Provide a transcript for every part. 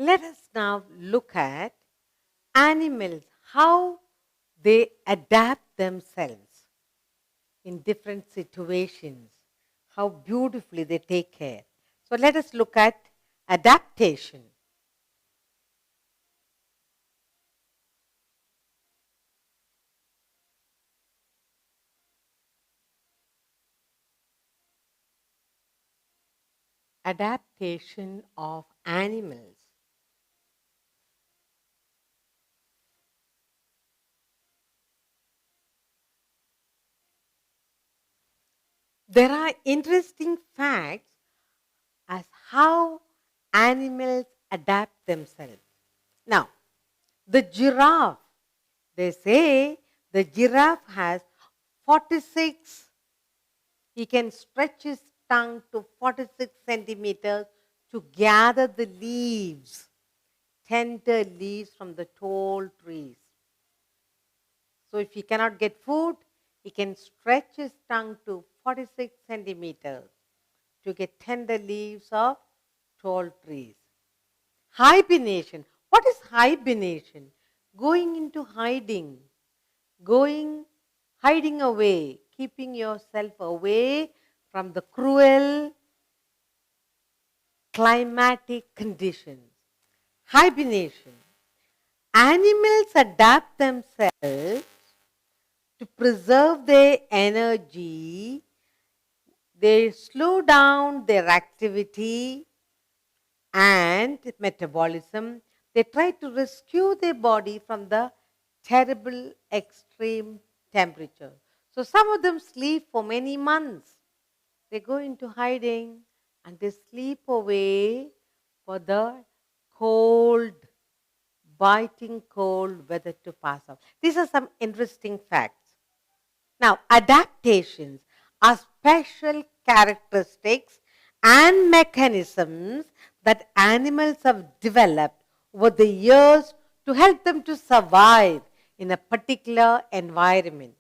Let us now look at animals, how they adapt themselves in different situations, how beautifully they take care. So let us look at adaptation. Adaptation of animals. There are interesting facts as how animals adapt themselves. Now, the giraffe, they say the giraffe has 46, he can stretch his tongue to 46 centimeters to gather the leaves, tender leaves from the tall trees. So if he cannot get food, he can stretch his tongue to 46 centimeters to get tender leaves of tall trees. Hibernation. What is hibernation? Going into hiding, hiding away, keeping yourself away from the cruel climatic conditions. Hibernation. Animals adapt themselves to preserve their energy. They slow down their activity and metabolism. They try to rescue their body from the terrible extreme temperature. So some of them sleep for many months. They go into hiding and they sleep away for the cold, biting cold weather to pass off. These are some interesting facts. Now, adaptations are special characteristics and mechanisms that animals have developed over the years to help them to survive in a particular environment.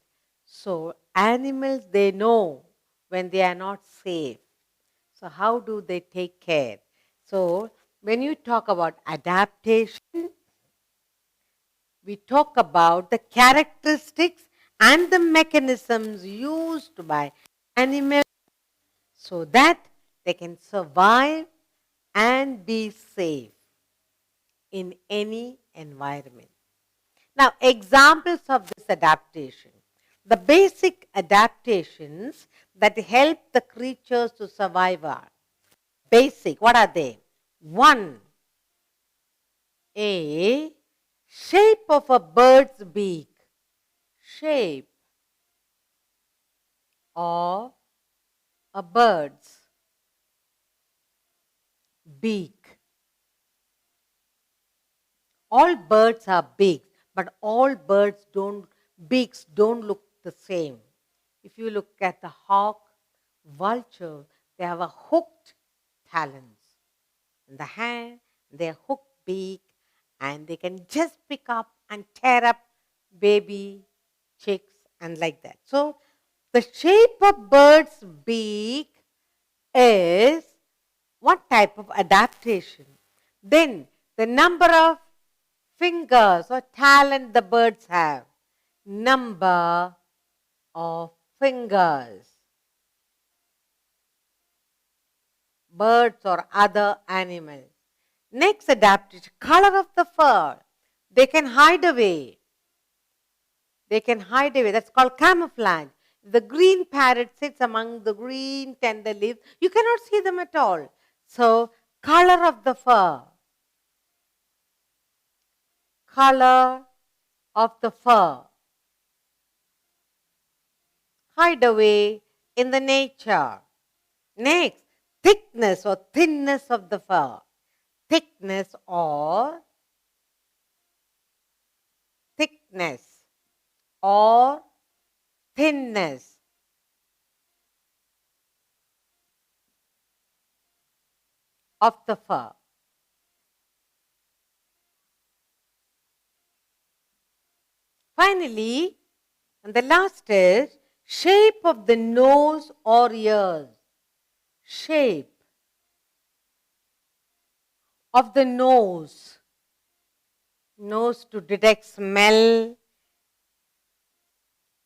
So, animals, they know when they are not safe. So, how do they take care? So, when you talk about adaptation, we talk about the characteristics and the mechanisms used by animals so that they can survive and be safe in any environment. Now, examples of this adaptation. The basic adaptations that help the creatures to survive are basic. What are they? One, a shape of a bird's beak. Shape of a bird's beak. All birds are big, but all birds beaks don't look the same. If you look at the hawk, vulture, they have a hooked talons. In the hand, their hooked beak, and they can just pick up and tear up baby chicks and like that. So the shape of bird's beak is what type of adaptation. Then the number of fingers or talent the birds have. Number of fingers. Birds or other animals. Next adaptation, color of the fur. They can hide away. They can hide away. That's called camouflage. The green parrot sits among the green tender leaves. You cannot see them at all. So, color of the fur. Color of the fur. Hide away in the nature. Next, thickness or thinness of the fur. Thickness or thickness or thinness of the fur. Finally, and the last is shape of the nose or ears. Shape of the nose. Nose to detect smell,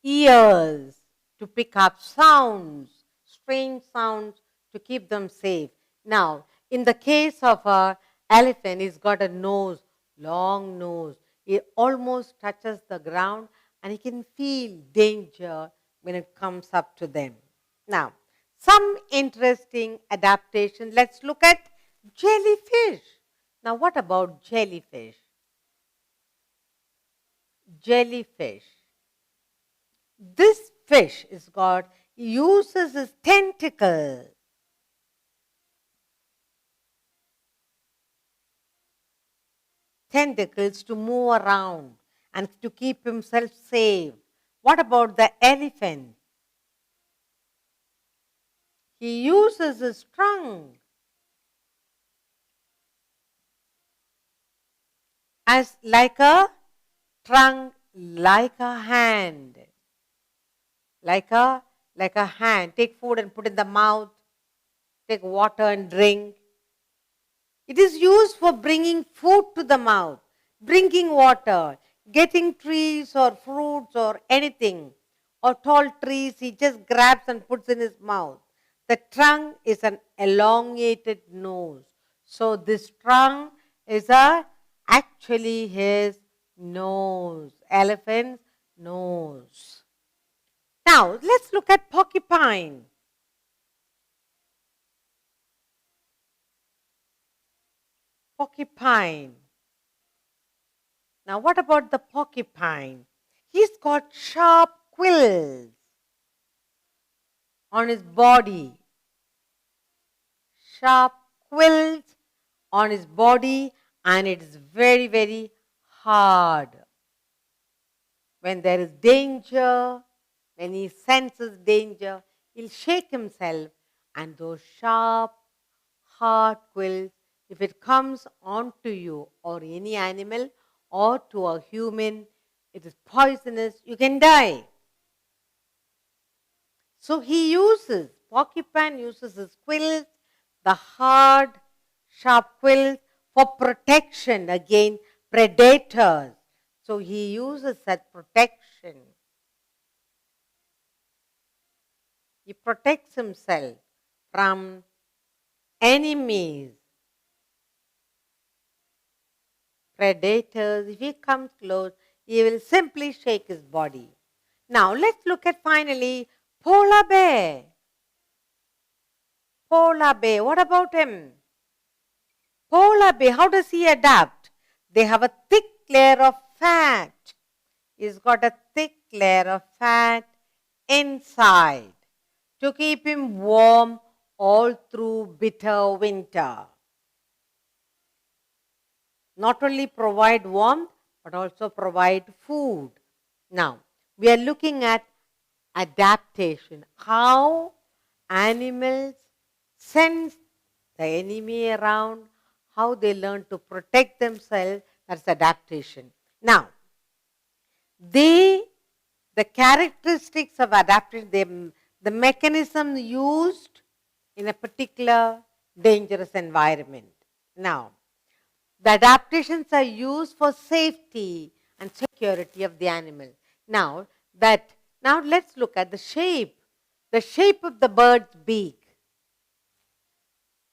ears to pick up sounds, strange sounds to keep them safe. Now, in the case of an elephant, he's got a nose, long nose. It almost touches the ground and he can feel danger when it comes up to them. Now, some interesting adaptation. Let's look at jellyfish. Now, what about jellyfish? Jellyfish. This fish is got, uses his tentacles to move around and to keep himself safe. What about the elephant? He uses his trunk as like a trunk, like a hand. Like a hand. Take food and put in the mouth. Take water and drink. It is used for bringing food to the mouth, drinking water, getting trees or fruits or anything, or tall trees, he just grabs and puts in his mouth. The trunk is an elongated nose. So this trunk is actually his nose, elephant's nose. Now, let's look at porcupine. Porcupine. Now, what about the porcupine? He's got sharp quills on his body. Sharp quills on his body, and it is very, very hard. When there is danger, when he senses danger, he'll shake himself, and those sharp, hard quills, if it comes onto you or any animal or to a human, it is poisonous, you can die. So porcupine uses his quills, the hard, sharp quills, for protection against predators. So he uses that protection. He protects himself from enemies, predators. If he comes close, he will simply shake his body. Now, let's look at finally polar bear. Polar bear, what about him? Polar bear, how does he adapt? They have a thick layer of fat. He's got a thick layer of fat inside to keep him warm all through bitter winter. Not only provide warmth, but also provide food. Now, we are looking at adaptation, how animals sense the enemy around, how they learn to protect themselves. That's adaptation. Now, the characteristics of adaptation, the mechanism used in a particular dangerous environment. Now, the adaptations are used for safety and security of the animal. Now let's look at the shape of the bird's beak,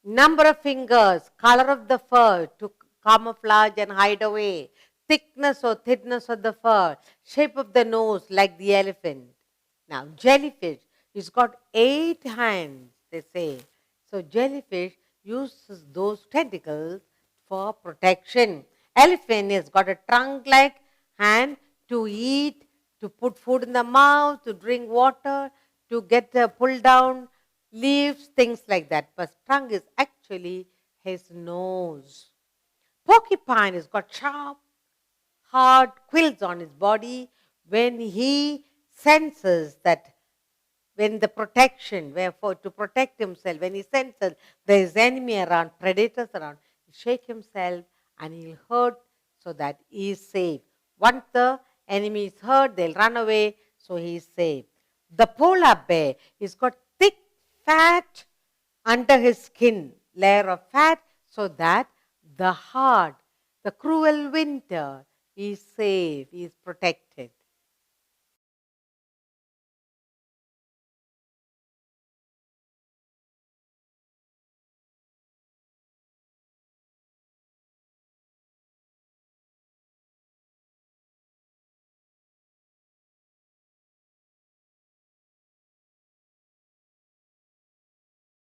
number of fingers, color of the fur to camouflage and hide away, thickness or thinness of the fur, shape of the nose like the elephant. Now, jellyfish, it's got 8 hands, they say. So, jellyfish uses those tentacles for protection. Elephant has got a trunk-like hand to eat, to put food in the mouth, to drink water, to get pull down leaves, things like that. But trunk is actually his nose. Porcupine has got sharp, hard quills on his body. When he senses that, when the protection, wherefore to protect himself, when he senses there is enemy around, predators around, he'll shake himself and he'll hurt so that he is safe. Once the enemy is hurt, they'll run away, so he is safe. The polar bear, he's got thick fat under his skin, layer of fat, so that the hard, the cruel winter is safe, is protected.